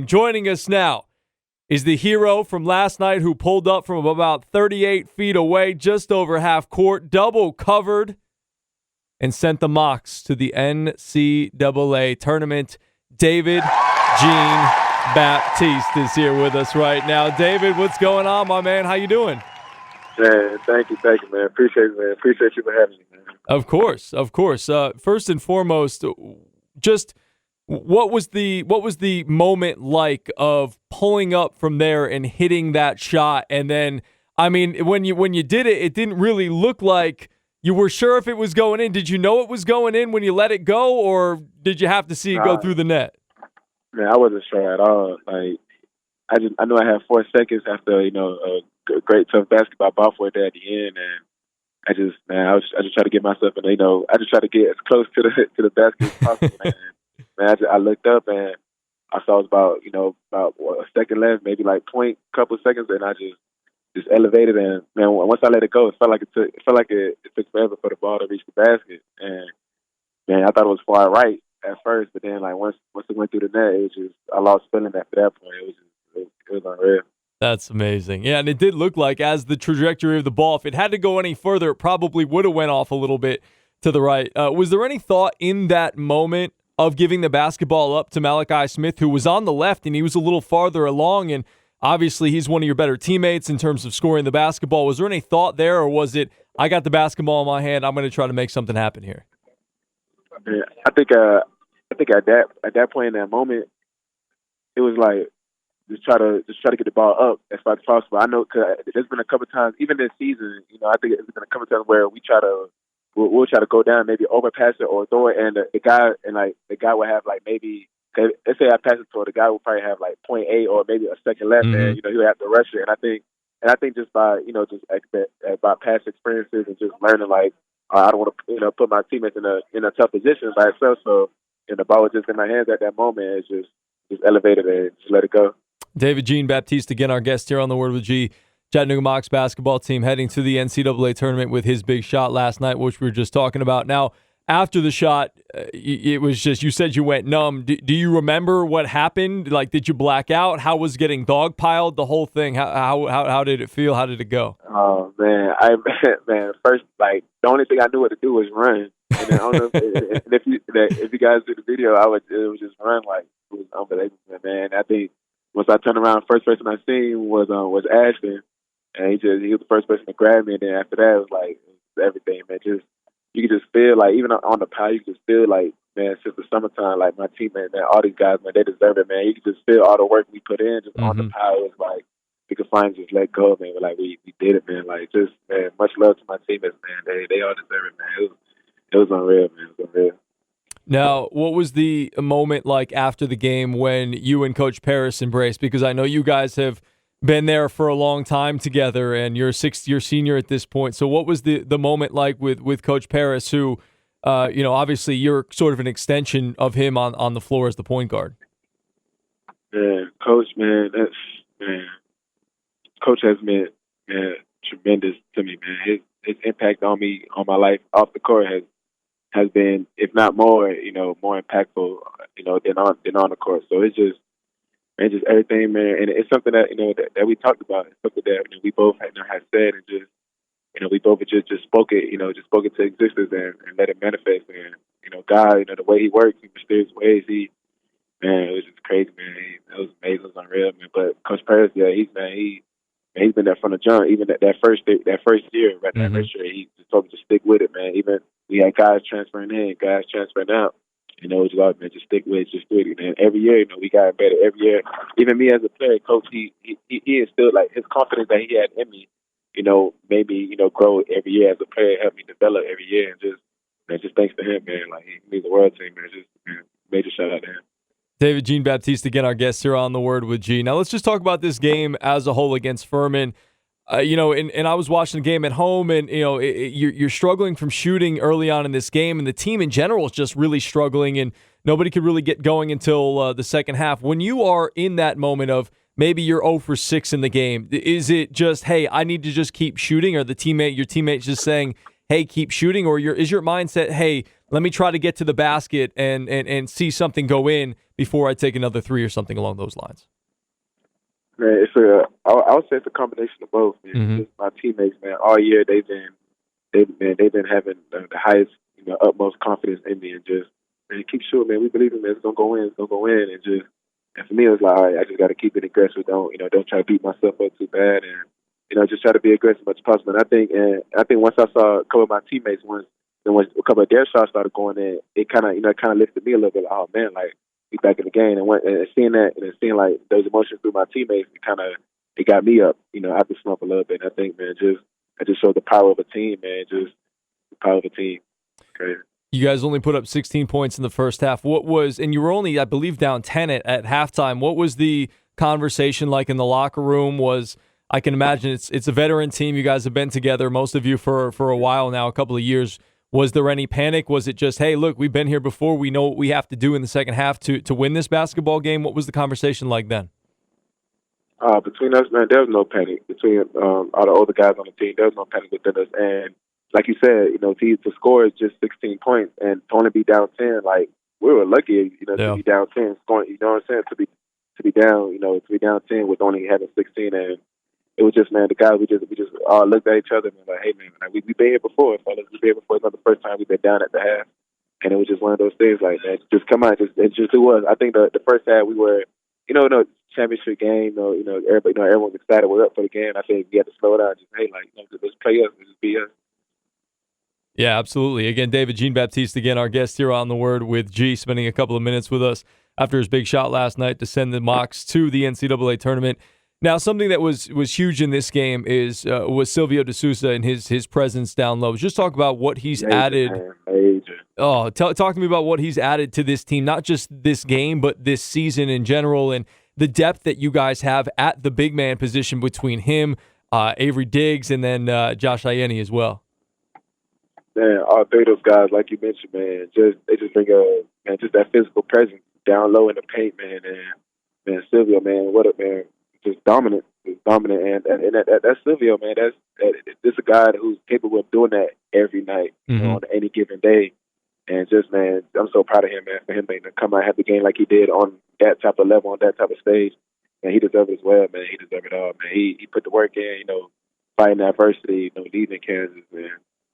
Joining us now is the hero from last night who pulled up from about 38 feet away, just over half court, double covered, and sent the Mocs to the NCAA Tournament. David Jean-Baptiste is here with us right now. David, what's going on, my man? How you doing? Man, thank you, man. Appreciate it, man. Appreciate you for having me, man. Of course. First and foremost, just what was the moment like of pulling up from there and hitting that shot? And then, I mean, when you did it, it didn't really look like you were sure if it was going in. Did you know it was going in when you let it go, or did you have to see it go through the net? Man, I wasn't sure at all. Like, I knew I had 4 seconds after a great tough basketball ball for it there at the end, and I just try to get myself in. I just try to get as close to the basket as possible. Man, I looked up and I saw it was about a second left, maybe like couple seconds, and I just elevated, and man, once I let it go, it felt like it took forever for the ball to reach the basket, and man, I thought it was far right at first, but then like once it went through the net, it was just I lost feeling after that point. It was unreal. That's amazing. Yeah, and it did look like as the trajectory of the ball, if it had to go any further, it probably would have went off a little bit to the right. Was there any thought in that moment of giving the basketball up to Malachi Smith, who was on the left and he was a little farther along, and obviously he's one of your better teammates in terms of scoring the basketball? Was there any thought there, or was it, I got the basketball in my hand, I'm going to try to make something happen here? Yeah, I think at that point in that moment, it was like, just try to get the ball up as far as possible. I know because there's been a couple of times, even this season, I think there's been a couple of times where we'll try to go down, maybe overpass it or throw it, and the guy would have like maybe, let's say I pass it to the guy would probably have like 0.8 or maybe a second left, and he would have to rush it. And I think just by by past experiences and just learning like I don't want to put my teammates in a tough position by itself. So the ball was just in my hands at that moment. It's just elevated and just let it go. David Jean-Baptiste, again, our guest here on The Word with G. Chattanooga Mocs basketball team heading to the NCAA tournament with his big shot last night, which we were just talking about. Now, after the shot, it was just, you said you went numb. Do you remember what happened? Like, did you black out? How was getting dogpiled? The whole thing? How did it feel? How did it go? Oh man, first, like, the only thing I knew what to do was run. And then, I don't know if you guys see the video, it was just run. Like, it was unbelievable, man. I think once I turned around, first person I seen was Ashton, and he was the first person to grab me. And then after that, it was like everything, man. You could just feel like, even on the pile, you could just feel like, man, since the summertime, like my teammates, man, all these guys, man, they deserve it, man. You could just feel all the work we put in just on the pile. It was like we could finally just let go, man. But like we did it, man. Like, just, man, much love to my teammates, man. They all deserve it, man. It was unreal, man. It was unreal. Now, what was the moment like after the game when you and Coach Paris embraced? Because I know you guys have been there for a long time together, and you're a sixth-year senior at this point. So what was the moment like with Coach Paris, who, obviously you're sort of an extension of him on the floor as the point guard? Man, Coach, man, Coach has been, man, tremendous to me, man. His impact on me, on my life off the court has been, if not more, more impactful, than on the court. So it's just everything, man. And it's something that, that we talked about. It's something that we both had said, and just, we both just spoke it, just spoke it to existence and let it manifest. And, God, the way he works in mysterious ways, man, it was just crazy, man. It was amazing. It was unreal, man. But Coach Paris, yeah, he's been there from the jump. Even that first year, that first year, he just told me to stick with it, man. Even we had guys transferring in, guys transferring out. It was just like, man, just stick with it, just do it. And every year, we got better. Every year, even me as a player, Coach, he instilled like his confidence that he had in me. Made me, grow every year as a player, helped me develop every year, and just thanks to him, man. Like, he means the world to me, man. Just, man, major shout out to him. David Jean-Baptiste, again, our guest here on The Word with G. Now, let's just talk about this game as a whole against Furman. And I was watching the game at home, and, you're struggling from shooting early on in this game, and the team in general is just really struggling, and nobody could really get going until the second half. When you are in that moment of maybe you're 0 for 6 in the game, is it just, hey, I need to just keep shooting, or your teammate's just saying, hey, keep shooting, or is your mindset, hey, let me try to get to the basket and see something go in before I take another three or something along those lines? Man, I would say it's a combination of both. Man. Mm-hmm. Just my teammates, man, all year they've been having the highest, utmost confidence in me, and just man, keep shooting, man. We believe in it. It's gonna go in. It's gonna go in, and for me, it was like, all right, I just got to keep it aggressive. Don't try to beat myself up too bad, and just try to be aggressive as much as possible. And I think once I saw a couple of my teammates, once a couple of their shots started going in, it kind of lifted me a little bit. Like, oh man, like we back in the game, and seeing that, and seeing like those emotions through my teammates, it got me up, out the slump a little bit. And I think, man, I just showed the power of a team, man. Just the power of a team. Crazy. You guys only put up 16 points in the first half. And you were only, I believe, down 10 at halftime. What was the conversation like in the locker room? I can imagine it's a veteran team. You guys have been together, most of you, for a while now, a couple of years. Was there any panic? Was it just, hey, look, we've been here before. We know what we have to do in the second half to win this basketball game? What was the conversation like then? Between us, man, there was no panic. Between all the older guys on the team, there was no panic within us. And like you said, to score is just 16 points, and to only be down 10, like we were lucky, to be down 10, scoring. You know what I'm saying? To be down 10 with only having 16, and it was just, man, the guys we just all looked at each other and like, hey man, like, we've been here before, fellas. We've been here before. It's not the first time we've been down at the half, and it was just one of those things like, man, just come on, just do us. I think the first half we were, no championship game, everybody, everyone's excited. We're up for the game. I think we had to slow it down. Just hey, like, just play us, just be us. Yeah, absolutely. Again, David Jean-Baptiste, again, our guest here on The Word with G, spending a couple of minutes with us after his big shot last night to send the Mocs to the NCAA tournament. Now, something that was huge in this game was Silvio De Sousa and his presence down low. Just talk about what he's added. Major. Oh, talk to me about what he's added to this team, not just this game, but this season in general, and the depth that you guys have at the big man position between him, Avery Diggs, and then Josh Ianni as well. Man, all three of those guys, like you mentioned, man, they just bring just that physical presence down low in the paint, man. And man, Silvio, man, what up, man? Just dominant, and that's Silvio, man. That's a guy who's capable of doing that every night, on any given day. And just, man, I'm so proud of him, man, for him to come out and have the game like he did on that type of level, on that type of stage. Man, he deserves it as well, man. He deserves it all, man. He put the work in, fighting adversity, leaving Kansas, man,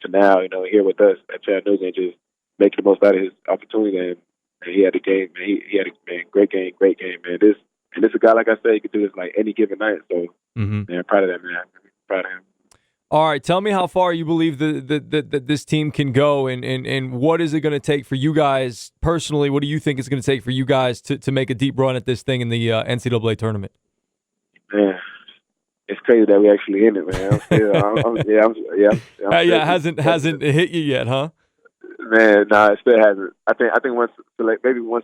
to now, here with us at Chattanooga and just making the most out of his opportunity. And he had a game, man. He had a great game, man. This a guy, like I said, he could do this like any given night. So, man, proud of that, man. Proud of him. All right, tell me how far you believe that this team can go, and what is it going to take for you guys personally? What do you think it's going to take for you guys to make a deep run at this thing in the NCAA tournament? Man, it's crazy that we actually in it, man. I'm hasn't hit you yet, huh? Man, nah, it still hasn't. I think once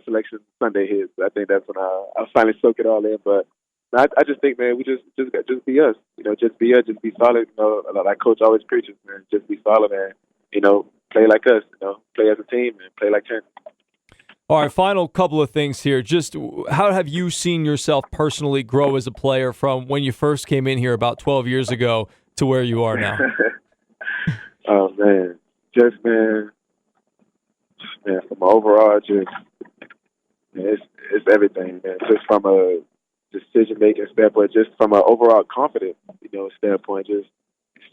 selection Sunday hits, I think that's when I'll finally soak it all in. But I just think, man, we just be us. Just be us, just be solid. Like Coach always preaches, man. Just be solid and play like us. Play as a team and play like champions. All right, final couple of things here. Just how have you seen yourself personally grow as a player from when you first came in here about 12 years ago to where you are now? Oh man, from overall, it's everything, man. Just from a decision making standpoint, just from an overall confidence, standpoint, just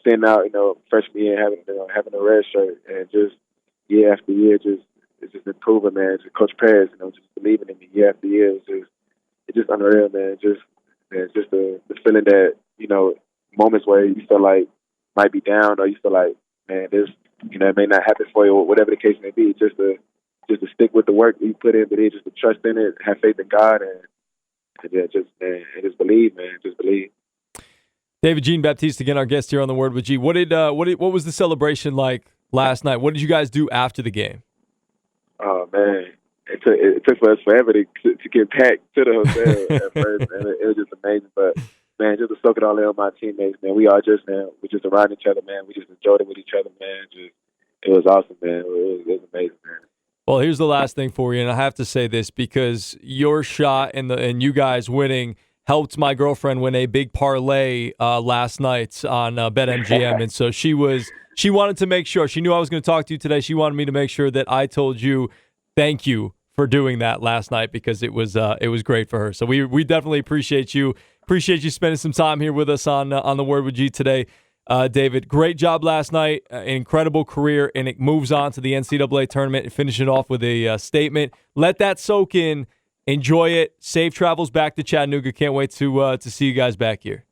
sitting out, freshman year having a red shirt, and just year after year, it's just improving, man. Just Coach Perez, just believing in me year after year. It's just unreal, man. Just the feeling that moments where you feel like might be down, or you feel like, man, this it may not happen for you, or whatever the case may be. Just to stick with the work that you put in, but just to trust in it, have faith in God, and just believe, man. Just believe. David Jean-Baptiste, again, our guest here on The Word with G. What was the celebration like last night? What did you guys do after the game? Oh man, it took us forever to get back to the hotel at first, and it was just amazing. But man, just to soak it all in on my teammates, man. We just around each other, man. We just enjoyed it with each other, man. It was awesome, man. It was amazing, man. Well, here's the last thing for you, and I have to say this because your shot and you guys winning helped my girlfriend win a big parlay last night on BetMGM, and so she wanted to make sure. She knew I was going to talk to you today. She wanted me to make sure that I told you thank you for doing that last night because it was great for her. So we definitely appreciate you. Appreciate you spending some time here with us on the Word with G today, David. Great job last night. Incredible career, and it moves on to the NCAA tournament and finish it off with a statement. Let that soak in. Enjoy it. Safe travels back to Chattanooga. Can't wait to see you guys back here.